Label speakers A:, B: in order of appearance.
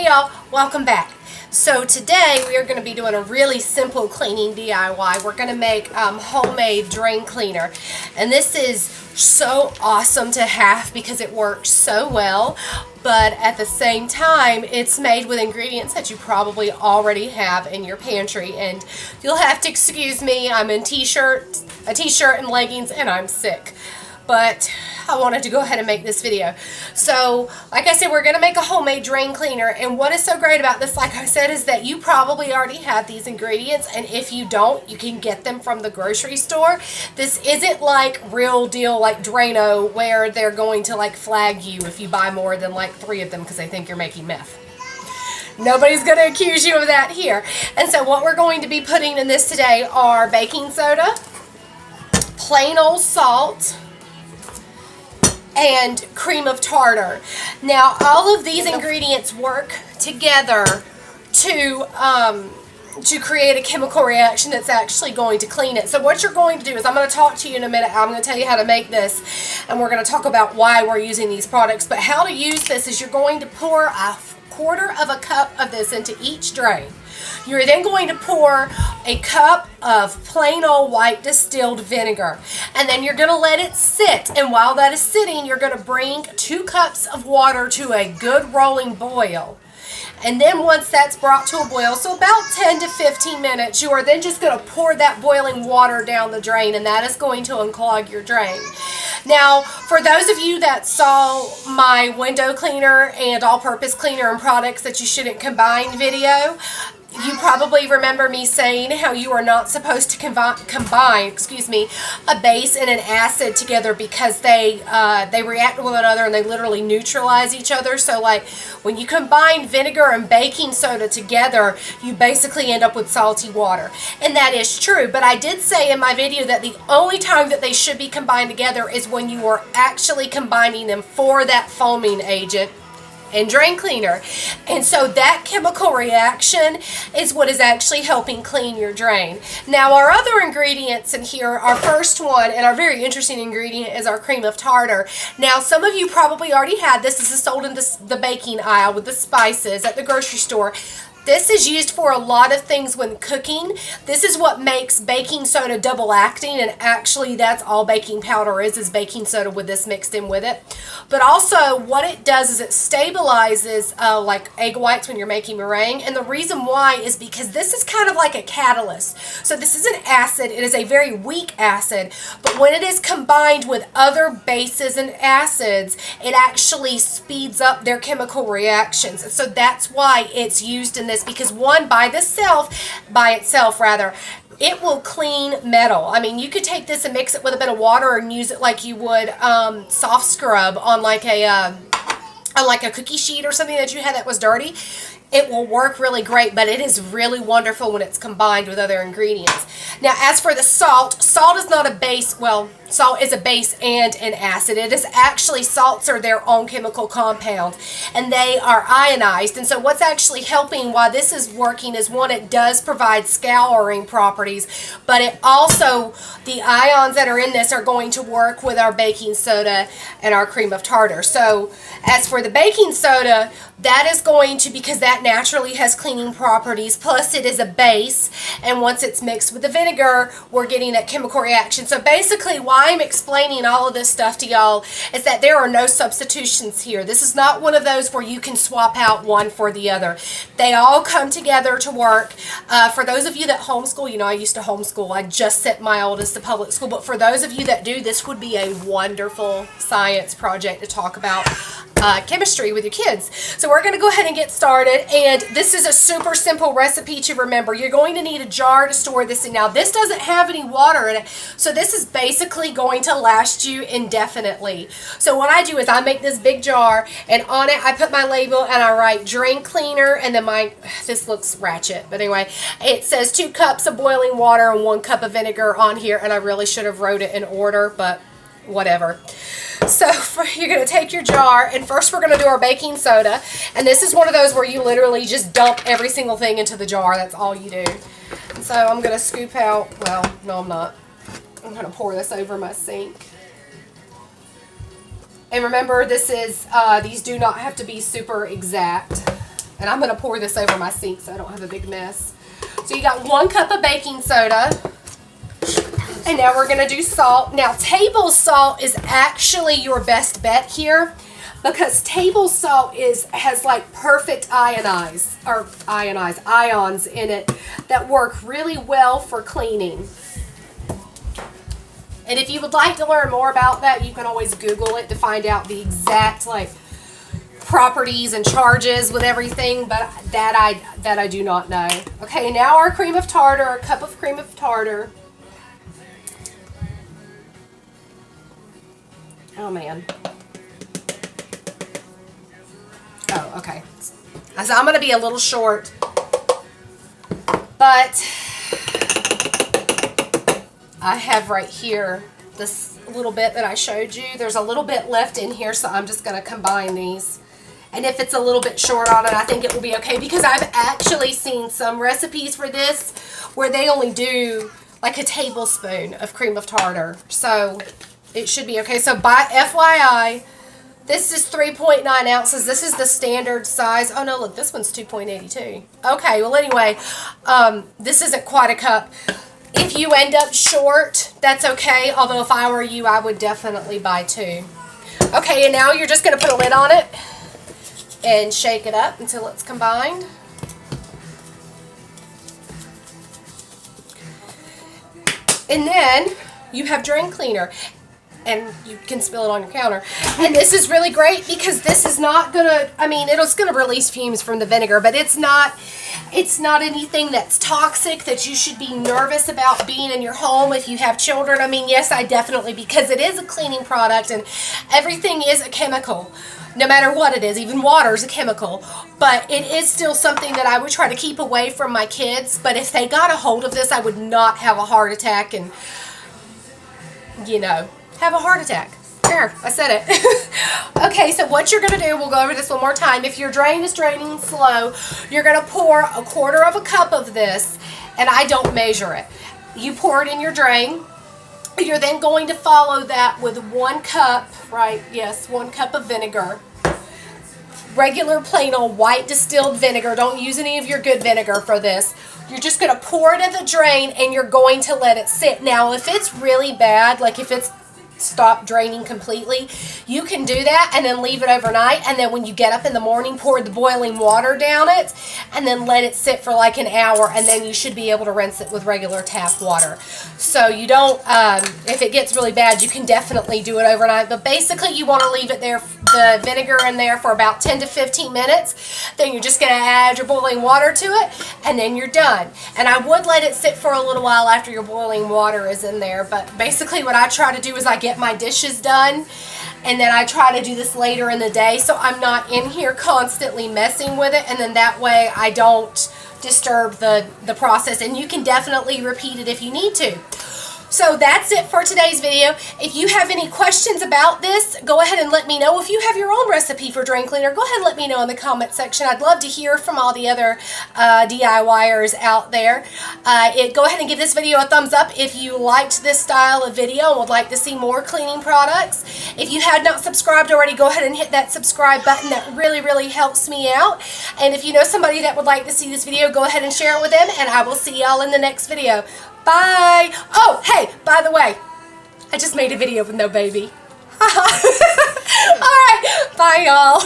A: Hey y'all, welcome back. So today we are going to be doing a really simple cleaning DIY. We're going to make homemade drain cleaner, and this is so awesome to have because it works so well, but at the same time it's made with ingredients that you probably already have in your pantry, and you'll have to excuse me, I'm in a t-shirt and leggings and I'm sick. But I wanted to go ahead and make this video. So, like I said, we're going to make a homemade drain cleaner. And what is so great about this, like I said, is that you probably already have these ingredients. And if you don't, you can get them from the grocery store. This isn't like real deal like Drano where they're going to like flag you if you buy more than like 3 of them because they think you're making meth. Nobody's going to accuse you of that here. And so what we're going to be putting in this today are baking soda, plain old salt, and cream of tartar. Now, all of these ingredients work together to create a chemical reaction that's actually going to clean it. So what you're going to do is, I'm going to talk to you in a minute. I'm going to tell you how to make this, and we're going to talk about why we're using these products. But how to use this is you're going to pour a quarter of a cup of this into each drain. You're then going to pour a cup of plain old white distilled vinegar, and then you're going to let it sit, and while that is sitting, you're going to bring 2 cups of water to a good rolling boil. And then once that's brought to a boil, so about 10 to 15 minutes, you are then just going to pour that boiling water down the drain, and that is going to unclog your drain. Now, for those of you that saw my window cleaner and all-purpose cleaner and products that you shouldn't combine video, you probably remember me saying how you are not supposed to combine a base and an acid together because they react with one another and they literally neutralize each other. So like when you combine vinegar and baking soda together, you basically end up with salty water. And that is true, but I did say in my video that the only time that they should be combined together is when you are actually combining them for that foaming agent and drain cleaner. And so that chemical reaction is what is actually helping clean your drain. Now, our other ingredients in here, our first one and our very interesting ingredient is our cream of tartar. Now, some of you probably already had this. This is sold in the baking aisle with the spices at the grocery store. This is used for a lot of things when cooking. This is what makes baking soda double acting, and actually that's all baking powder is baking soda with this mixed in with it. But also what it does is it stabilizes like egg whites when you're making meringue, and the reason why is because this is kind of like a catalyst. So this is an acid. It is a very weak acid, but when it is combined with other bases and acids, it actually speeds up their chemical reactions. And so that's why it's used in this, because one, by itself, it will clean metal. I mean, you could take this and mix it with a bit of water and use it like you would soft scrub on like a cookie sheet or something that you had that was dirty. It will work really great, but it is really wonderful when it's combined with other ingredients. Now, as for the salt, salt is not a base. Well, salt is a base and an acid. It is actually, salts are their own chemical compound, and they are ionized. And so what's actually helping while this is working is, one, it does provide scouring properties, but it also, the ions that are in this are going to work with our baking soda and our cream of tartar. So as for the baking soda, that is going to, because that naturally has cleaning properties, plus it is a base, and once it's mixed with the vinegar, we're getting that chemical reaction. So basically why I'm explaining all of this stuff to y'all is that there are no substitutions here. This is not one of those where you can swap out one for the other. They all come together to work. For those of you that homeschool, you know I used to homeschool. I just sent my oldest to public school, but for those of you that do, this would be a wonderful science project to talk about chemistry with your kids. So we're going to go ahead and get started, and this is a super simple recipe to remember. You're going to need a jar to store this in. Now, this doesn't have any water in it, so this is basically going to last you indefinitely. So what I do is I make this big jar, and on it I put my label and I write drain cleaner, and then this looks ratchet, but anyway, it says 2 cups of boiling water and 1 cup of vinegar on here, and I really should have wrote it in order, but whatever. So you're going to take your jar, and first we're going to do our baking soda, and this is one of those where you literally just dump every single thing into the jar. That's all you do. So I'm going to scoop out, well, no I'm not. I'm going to pour this over my sink. And remember, this is, these do not have to be super exact. And I'm going to pour this over my sink so I don't have a big mess. So you got 1 cup of baking soda. And now we're going to do salt. Now, table salt is actually your best bet here, because table salt has like perfect ions in it that work really well for cleaning. And if you would like to learn more about that, you can always Google it to find out the exact like properties and charges with everything, but that I do not know. Okay, now our cream of tartar, a cup of cream of tartar. Oh man. Oh, okay. So I'm going to be a little short, but I have right here this little bit that I showed you. There's a little bit left in here, so I'm just going to combine these. And if it's a little bit short on it, I think it will be okay, because I've actually seen some recipes for this where they only do like a tablespoon of cream of tartar. So it should be okay. So by FYI, this is 3.9 ounces. This is the standard size. Oh no, look, this one's 2.82. Okay, well anyway, this isn't quite a cup. If you end up short, that's okay. Although if I were you, I would definitely buy 2. Okay, and now you're just going to put a lid on it and shake it up until it's combined. And then you have drain cleaner, and you can spill it on your counter. And this is really great because this is not gonna, I mean, it's gonna release fumes from the vinegar, but it's not anything that's toxic that you should be nervous about being in your home if you have children. I mean, yes, I definitely, because it is a cleaning product and everything is a chemical. No matter what it is, even water is a chemical, but it is still something that I would try to keep away from my kids. But if they got a hold of this, I would not have a heart attack and, you know, have a heart attack. There, I said it. Okay, so what you're going to do, we'll go over this one more time. If your drain is draining slow, you're going to pour 1/4 of a cup of this, and I don't measure it. You pour it in your drain. You're then going to follow that with 1 cup, right? Yes, 1 cup of vinegar. Regular plain old white distilled vinegar. Don't use any of your good vinegar for this. You're just going to pour it in the drain and you're going to let it sit. Now, if it's really bad, like if it's stopped draining completely, you can do that and then leave it overnight, and then when you get up in the morning, pour the boiling water down it and then let it sit for like an hour, and then you should be able to rinse it with regular tap water. So you don't, if it gets really bad, you can definitely do it overnight, but basically you want to leave it there, the vinegar in there, for about 10 to 15 minutes. Then you're just going to add your boiling water to it, and then you're done. And I would let it sit for a little while after your boiling water is in there, but basically what I try to do is I get my dishes done, and then I try to do this later in the day, so I'm not in here constantly messing with it, and then that way I don't disturb the process. And you can definitely repeat it if you need to. So that's it for today's video. If you have any questions about this, go ahead and let me know. If you have your own recipe for drain cleaner, go ahead and let me know in the comment section. I'd love to hear from all the other DIYers out there. Go ahead and give this video a thumbs up if you liked this style of video and would like to see more cleaning products. If you had not subscribed already, go ahead and hit that subscribe button. That really, really helps me out. And if you know somebody that would like to see this video, go ahead and share it with them, and I will see y'all in the next video. Bye. Oh, hey, by the way, I just made a video with no baby. All right, bye, y'all.